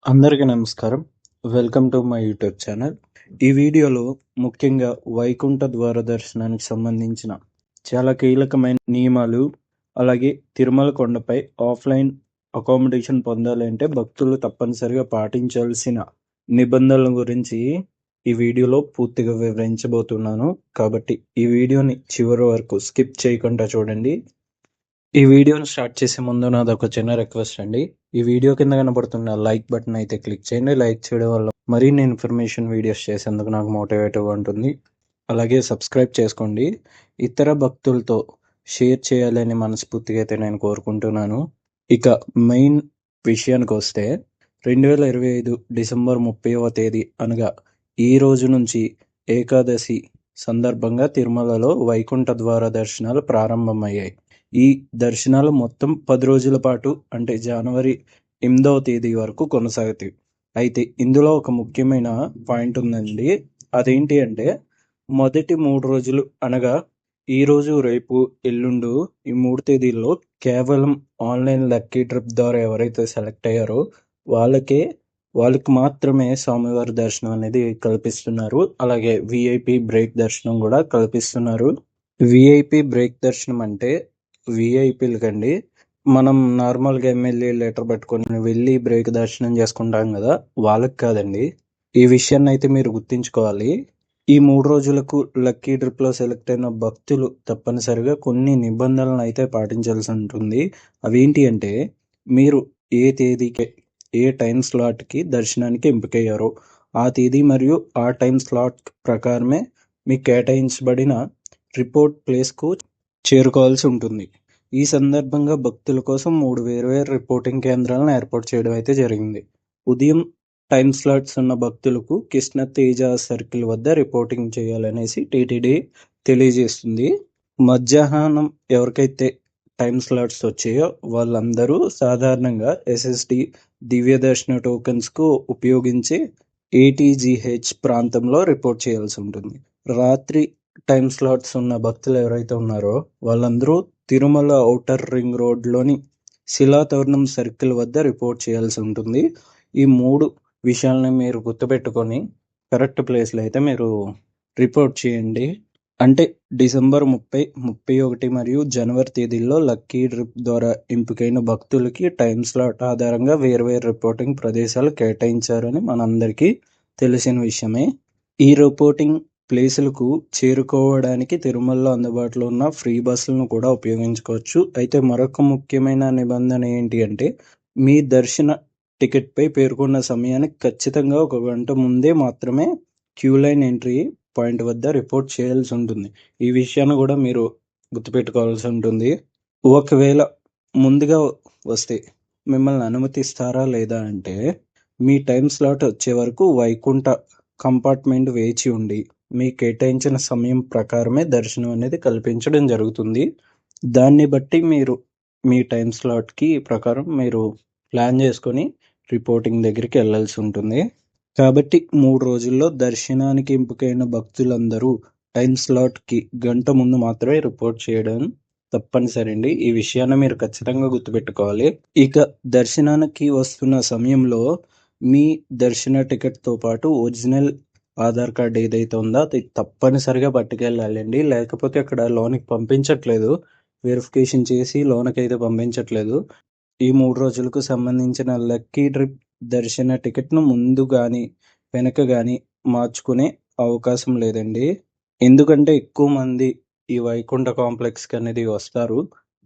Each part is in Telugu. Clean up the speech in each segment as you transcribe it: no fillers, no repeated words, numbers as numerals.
అందరికీ నమస్కారం. Welcome to my YouTube channel. ఈ వీడియోలో ముఖ్యంగా వైకుంఠ ద్వార దర్శనానికి సంబంధించిన చాలా కీలకమైన నియమాలు, అలాగే తిరుమల కొండపై ఆఫ్‌లైన్ అకామిడేషన్ పొందాలంటే భక్తులు తప్పనిసరిగా పాటించాల్సిన నిబంధనల గురించి ఈ వీడియోలో పూర్తిగా వివరించబోతున్నాను. కాబట్టి ఈ వీడియోని చివరి వరకు స్కిప్ చేయకుండా చూడండి. ఈ వీడియోని స్టార్ట్ చేసే ముందు నాదొక చిన్న రిక్వెస్ట్ అండి. ఈ వీడియో కింద కనబడుతున్న లైక్ బటన్ అయితే క్లిక్ చేయండి. లైక్ చేయడం వల్ల మరిన్ని ఇన్ఫర్మేషన్ వీడియోస్ చేసేందుకు నాకు మోటివేటివ్‌గా ఉంటుంది. అలాగే సబ్స్క్రైబ్ చేసుకోండి. ఇతర భక్తులతో షేర్ చేయాలని మనస్ఫూర్తిగా అయితే నేను కోరుకుంటున్నాను. ఇక మెయిన్ విషయానికొస్తే 2025 డిసెంబర్ 30వ తేదీ అనగా ఈ రోజు నుంచి ఏకాదశి సందర్భంగా తిరుమలలో వైకుంఠ ద్వార దర్శనాలు ప్రారంభమయ్యాయి. ఈ దర్శనాలు మొత్తం 10 రోజుల పాటు అంటే జనవరి 8వ తేదీ వరకు కొనసాగుతాయి. అయితే ఇందులో ఒక ముఖ్యమైన పాయింట్ ఉందండి. అదేంటి అంటే మొదటి 3 రోజులు అనగా ఈరోజు, రేపు, ఎల్లుండు ఈ 3 తేదీల్లో కేవలం ఆన్‌లైన్ లక్కీ ట్రిప్ ద్వారా ఎవరైతే సెలెక్ట్ అయ్యారో వాళ్ళకి మాత్రమే స్వామివారి దర్శనం అనేది కల్పిస్తున్నారు. అలాగే వీఐపీ బ్రేక్ దర్శనం కూడా కల్పిస్తున్నారు. వీఐపీ బ్రేక్ దర్శనం అంటే వీఐపీలకండి. మనం నార్మల్‌గా ఎమ్మెల్యే లెటర్ పట్టుకొని వెళ్ళి బ్రేక్ దర్శనం చేసుకుంటాం కదా! వాళ్ళకి కాదండి. ఈ విషయాన్ని అయితే మీరు గుర్తుంచుకోవాలి. ఈ 3 రోజులకు లక్కీ ట్రిప్‌లో సెలెక్ట్ అయిన భక్తులు తప్పనిసరిగా కొన్ని నిబంధనలను అయితే పాటించాల్సి ఉంటుంది. అవేంటి అంటే మీరు ఏ తేదీకి, ఏ టైం స్లాట్‌కి దర్శనానికి ఎంపికయ్యారో ఆ తేదీ మరియు ఆ టైం స్లాట్ ప్రకారమే మీకు కేటాయించబడిన రిపోర్ట్ ప్లేస్‌కు చేరుకోవాల్సి ఉంటుంది. ఈ సందర్భంగా భక్తుల కోసం 3 వేర్వేరు రిపోర్టింగ్ కేంద్రాలను ఏర్పాటు చేయడం అయితే జరిగింది. ఉదయం టైం స్లాట్స్ ఉన్న భక్తులకు కృష్ణ తేజ సర్కిల్ వద్ద రిపోర్టింగ్ చేయాలనేసి టీటీడీ తెలియజేస్తుంది. మధ్యాహ్నం ఎవరికైతే టైం స్లాట్స్ వచ్చాయో వాళ్ళందరూ సాధారణంగా ఎస్ఎస్డి దివ్య దర్శన టోకెన్స్‌కు ఉపయోగించి ఏటీజీహెచ్ ప్రాంతంలో రిపోర్ట్ చేయాల్సి ఉంటుంది. రాత్రి టైం స్లాట్స్ ఉన్న భక్తులు ఎవరైతే ఉన్నారో వాళ్ళందరూ తిరుమల ఔటర్ రింగ్ రోడ్‌లోని శిలాతోరణం సర్కిల్ వద్ద రిపోర్ట్ చేయాల్సి ఉంటుంది. ఈ 3 విషయాలని మీరు గుర్తుపెట్టుకొని కరెక్ట్ ప్లేస్‌లో అయితే మీరు రిపోర్ట్ చేయండి. అంటే డిసెంబర్ 30, 31 మరియు జనవరి తేదీల్లో లక్కీ ట్రిప్ ద్వారా ఎంపికైన భక్తులకి టైం స్లాట్ ఆధారంగా వేర్వేరు రిపోర్టింగ్ ప్రదేశాలు కేటాయించారని మనందరికీ తెలిసిన విషయమే. ఈ రిపోర్టింగ్ ప్లేసులకు చేరుకోవడానికి తిరుమలలో అందుబాటులో ఉన్న ఫ్రీ బస్సులను కూడా ఉపయోగించుకోవచ్చు. అయితే మరొక ముఖ్యమైన నిబంధన ఏంటి అంటే మీ దర్శన టికెట్‌పై పేర్కొన్న సమయానికి ఖచ్చితంగా 1 గంట ముందే మాత్రమే క్యూ లైన్ ఎంట్రీ పాయింట్ వద్ద రిపోర్ట్ చేయాల్సి ఉంటుంది. ఈ విషయాన్ని కూడా మీరు గుర్తుపెట్టుకోవాల్సి ఉంటుంది. ఒకవేళ ముందుగా వస్తే మిమ్మల్ని అనుమతిస్తారా లేదా అంటే మీ టైం స్లాట్ వచ్చే వరకు వైకుంఠ కంపార్ట్మెంట్ వేచి ఉండి మీకు కేటాయించిన సమయం ప్రకారమే దర్శనం అనేది కల్పించడం జరుగుతుంది. దాన్ని బట్టి మీరు మీ టైం స్లాట్‌కి ప్రకారం మీరు ప్లాన్ చేసుకొని రిపోర్టింగ్ దగ్గరికి వెళ్ళాల్సి ఉంటుంది. కాబట్టి 3 రోజుల్లో దర్శనానికి ఎంపికైన భక్తులందరూ టైం స్లాట్‌కి గంట ముందు మాత్రమే రిపోర్ట్ చేయడం తప్పనిసరి అండి. ఈ విషయాన్ని మీరు ఖచ్చితంగా గుర్తుపెట్టుకోవాలి. ఇక దర్శనానికి వస్తున్న సమయంలో మీ దర్శన టికెట్‌తో పాటు ఒరిజినల్ ఆధార్ కార్డ్ ఏదైతే ఉందో అది తప్పనిసరిగా పట్టుకెళ్ళాలండి. లేకపోతే అక్కడ లోనికి పంపించట్లేదు. వెరిఫికేషన్ చేసి లోనకైతే పంపించట్లేదు. ఈ 3 రోజులకు సంబంధించిన లక్కీ ట్రిప్ దర్శన టికెట్‌ను ముందు గాని, వెనక గాని మార్చుకునే అవకాశం లేదండి. ఎందుకంటే ఎక్కువ మంది ఈ వైకుంఠ కాంప్లెక్స్‌కి అనేది వస్తారు.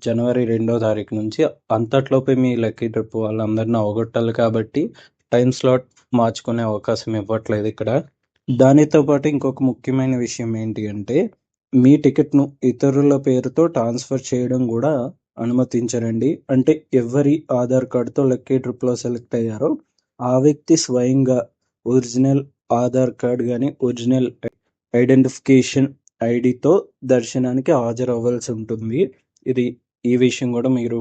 జనవరి 2వ తారీఖు నుంచి. అంతట్లోపే మీ లక్కీ ట్రిప్ వాళ్ళందరిని అవగొట్టాలి కాబట్టి టైం స్లాట్ మార్చుకునే అవకాశం ఇవ్వట్లేదు ఇక్కడ. దానితో పాటు ఇంకొక ముఖ్యమైన విషయం ఏంటి అంటే మీ టికెట్‌ను ఇతరుల పేరుతో ట్రాన్స్‌ఫర్ చేయడం కూడా అనుమతించరండి. అంటే ఎవరి ఆధార్ కార్డ్‌తో లక్కీ ట్రిప్‌లో సెలెక్ట్ అయ్యారో ఆ వ్యక్తి స్వయంగా ఒరిజినల్ ఆధార్ కార్డ్ గాని, ఒరిజినల్ ఐడెంటిఫికేషన్ ఐడీతో దర్శనానికి హాజరవ్వాల్సి ఉంటుంది. ఈ విషయం కూడా మీరు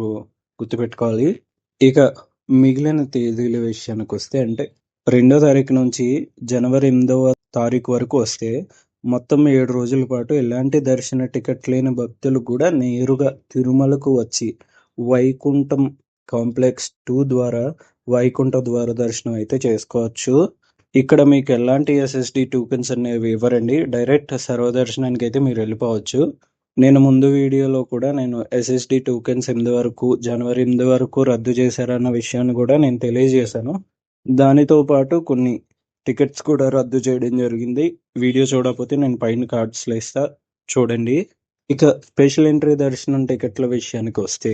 గుర్తుపెట్టుకోవాలి. ఇక మిగిలిన తేదీల విషయానికొస్తే అంటే 2వ తారీఖు నుంచి జనవరి 8వ తారీఖు వరకు వస్తే మొత్తం 7 రోజుల పాటు ఎలాంటి దర్శన టికెట్ లేని భక్తులు కూడా నేరుగా తిరుమలకు వచ్చి వైకుంఠం కాంప్లెక్స్ 2 ద్వారా వైకుంఠ ద్వార దర్శనం అయితే చేసుకోవచ్చు. ఇక్కడ మీకు ఎలాంటి ఎస్ఎస్డి టోకెన్స్ అనేవి ఇవ్వరండి. డైరెక్ట్ సర్వదర్శనానికి అయితే మీరు వెళ్ళిపోవచ్చు. నేను ముందు వీడియోలో కూడా నేను ఎస్ఎస్డి టోకెన్స్ జనవరి 8 వరకు రద్దు చేశారన్న విషయాన్ని కూడా నేను తెలియజేశాను. దానితో పాటు కొన్ని టికెట్స్ కూడా రద్దు చేయడం జరిగింది. వీడియో చూడకపోతే నేను పైన కార్డ్స్లో ఇస్తా, చూడండి. ఇక స్పెషల్ ఎంట్రీ దర్శనం టికెట్ల విషయానికి వస్తే,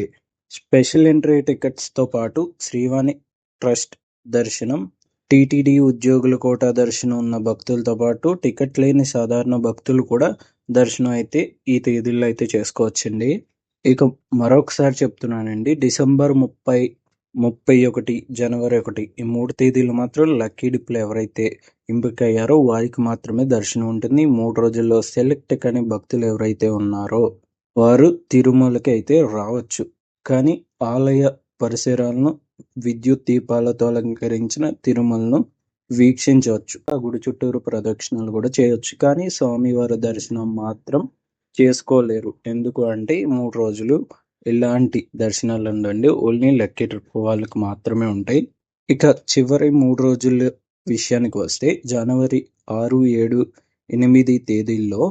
స్పెషల్ ఎంట్రీ టికెట్స్తో పాటు శ్రీవాణి ట్రస్ట్ దర్శనం, టీటీడీ ఉద్యోగుల కోటా దర్శనం ఉన్న భక్తులతో పాటు టికెట్ లేని సాధారణ భక్తులు కూడా దర్శనం అయితే ఈ తేదీల్లో అయితే చేసుకోవచ్చండి. ఇక మరొకసారి చెప్తున్నానండి, డిసెంబర్ 30, 31, జనవరి 1 ఈ 3 తేదీలు మాత్రం లక్కీ డిప్లో ఎవరైతే ఎంపిక అయ్యారో వారికి మాత్రమే దర్శనం ఉంటుంది. 3 రోజుల్లో సెలెక్ట్ కాని భక్తులు ఎవరైతే ఉన్నారో వారు తిరుమలకి అయితే రావచ్చు. కానీ ఆలయ పరిసరాలను విద్యుత్ దీపాలతో అలంకరించిన తిరుమలను వీక్షించవచ్చు. ఆ గుడి చుట్టూరు ప్రదక్షిణలు కూడా చేయొచ్చు. కానీ స్వామివారి దర్శనం మాత్రం చేసుకోలేరు. ఎందుకు అంటే 3 రోజులు ఎలాంటి దర్శనాలు ఉండవండి. ఓన్లీ లక్కీ ట్రిప్ వాళ్ళకి మాత్రమే ఉంటాయి. ఇక చివరి 3 రోజుల విషయానికి వస్తే, జనవరి 6, 7, 8 తేదీల్లో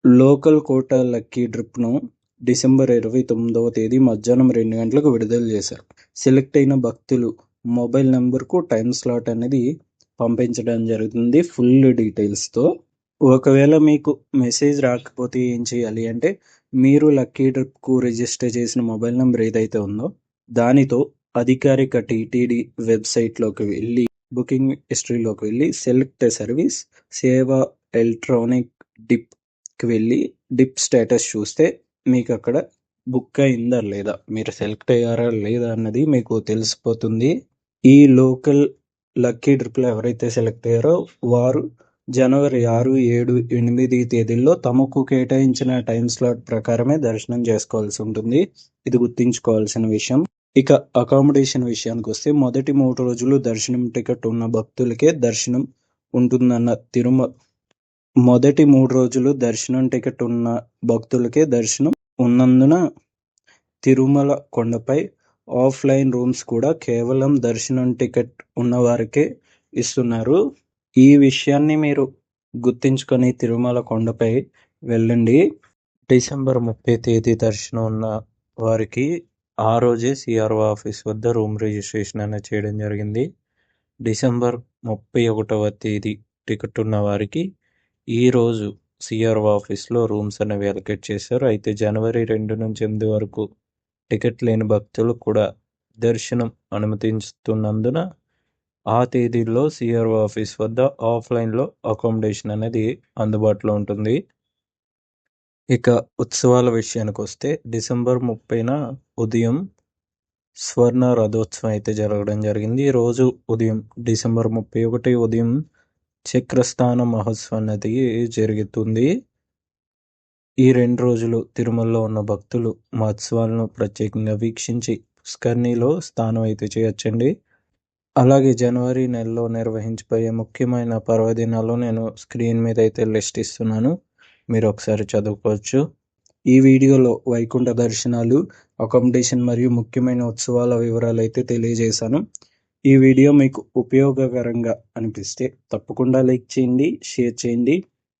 లోకల్ కోటా లక్కీ ట్రిప్ను డిసెంబర్ 29వ తేదీ మధ్యాహ్నం 2 గంటలకు విడుదల చేశారు. సెలెక్ట్ అయిన భక్తులు మొబైల్ నెంబర్కు టైం స్లాట్ అనేది పంపించడం జరుగుతుంది ఫుల్ డీటెయిల్స్తో. ఒకవేళ మీకు మెసేజ్ రాకపోతే ఏం చేయాలి అంటే, మీరు లక్కీ ట్రిప్కు రిజిస్టర్ చేసిన మొబైల్ నెంబర్ ఏదైతే ఉందో దానితో అధికారిక టీటీడీ వెబ్సైట్లోకి వెళ్ళి, బుకింగ్ హిస్టరీలోకి వెళ్ళి సెలెక్ట్ సర్వీస్ సేవా ఎలక్ట్రానిక్ డిప్కి వెళ్ళి డిప్ స్టేటస్ చూస్తే మీకు అక్కడ బుక్ అయిందా లేదా, మీరు సెలెక్ట్ అయ్యారా లేదా అన్నది మీకు తెలిసిపోతుంది. ఈ లోకల్ లక్కీ ట్రిప్లో ఎవరైతే సెలెక్ట్ అయ్యారో వారు జనవరి 6, 7, 8 తేదీల్లో తమకు కేటాయించిన టైం స్లాట్ ప్రకారమే దర్శనం చేసుకోవాల్సి ఉంటుంది. ఇది గుర్తుంచుకోవాల్సిన విషయం. ఇక అకామిడేషన్ విషయానికి వస్తే, మొదటి 3 రోజులు దర్శనం టికెట్ ఉన్న భక్తులకే దర్శనం ఉంటుందన్న మొదటి 3 రోజులు దర్శనం టికెట్ ఉన్న భక్తులకే దర్శనం ఉన్నందున తిరుమల కొండపై ఆఫ్లైన్ రూమ్స్ కూడా కేవలం దర్శనం టికెట్ ఉన్నవారికే ఇస్తున్నారు. ఈ విషయాన్ని మీరు గుర్తించుకొని తిరుమల కొండపై వెళ్ళండి. డిసెంబర్ 30 తేదీ దర్శనం ఉన్న వారికి ఆ రోజే సిఆర్ఓ ఆఫీస్ వద్ద రూమ్ రిజిస్ట్రేషన్ అనేది చేయడం జరిగింది. డిసెంబర్ 31వ తేదీ టికెట్ ఉన్న వారికి ఈరోజు సిఆర్ఓ ఆఫీస్లో రూమ్స్ అనేవి అలొకేట్ చేశారు. అయితే జనవరి 2 నుంచి 8 వరకు టికెట్ లేని భక్తులు కూడా దర్శనం అనుమతిస్తున్నందున ఆ తేదీల్లో సిఆర్ఓ ఆఫీస్ వద్ద ఆఫ్లైన్లో అకామిడేషన్ అనేది అందుబాటులో ఉంటుంది. ఇక ఉత్సవాల విషయానికి వస్తే, డిసెంబర్ 30న ఉదయం స్వర్ణ రథోత్సవం అయితే జరగడం జరిగింది. ఈరోజు ఉదయం డిసెంబర్ 31 ఉదయం చక్రస్థాన మహోత్సవం అనేది జరుగుతుంది. ఈ 2 రోజులు తిరుమలలో ఉన్న భక్తులు మహోత్సవాలను ప్రత్యేకంగా వీక్షించి పుష్కరిణిలో స్నానం అయితే చేయొచ్చండి. అలాగే జనవరి నెలలో నిర్వహించబోయే ముఖ్యమైన పర్వదినాలు నేను స్క్రీన్ మీద అయితే లిస్ట్ ఇస్తున్నాను, మీరు ఒకసారి చదువుకోవచ్చు. ఈ వీడియోలో వైకుంఠ దర్శనాలు, అకామిడేషన్ మరియు ముఖ్యమైన ఉత్సవాల వివరాలు అయితే తెలియజేశాను. ఈ వీడియో మీకు ఉపయోగకరంగా అనిపిస్తే తప్పకుండా లైక్ చేయండి, షేర్ చేయండి.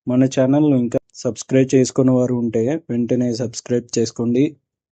మన ఛానల్ను ఇంకా సబ్స్క్రైబ్ చేసుకున్న వారు ఉంటే వెంటనే సబ్స్క్రైబ్ చేసుకోండి.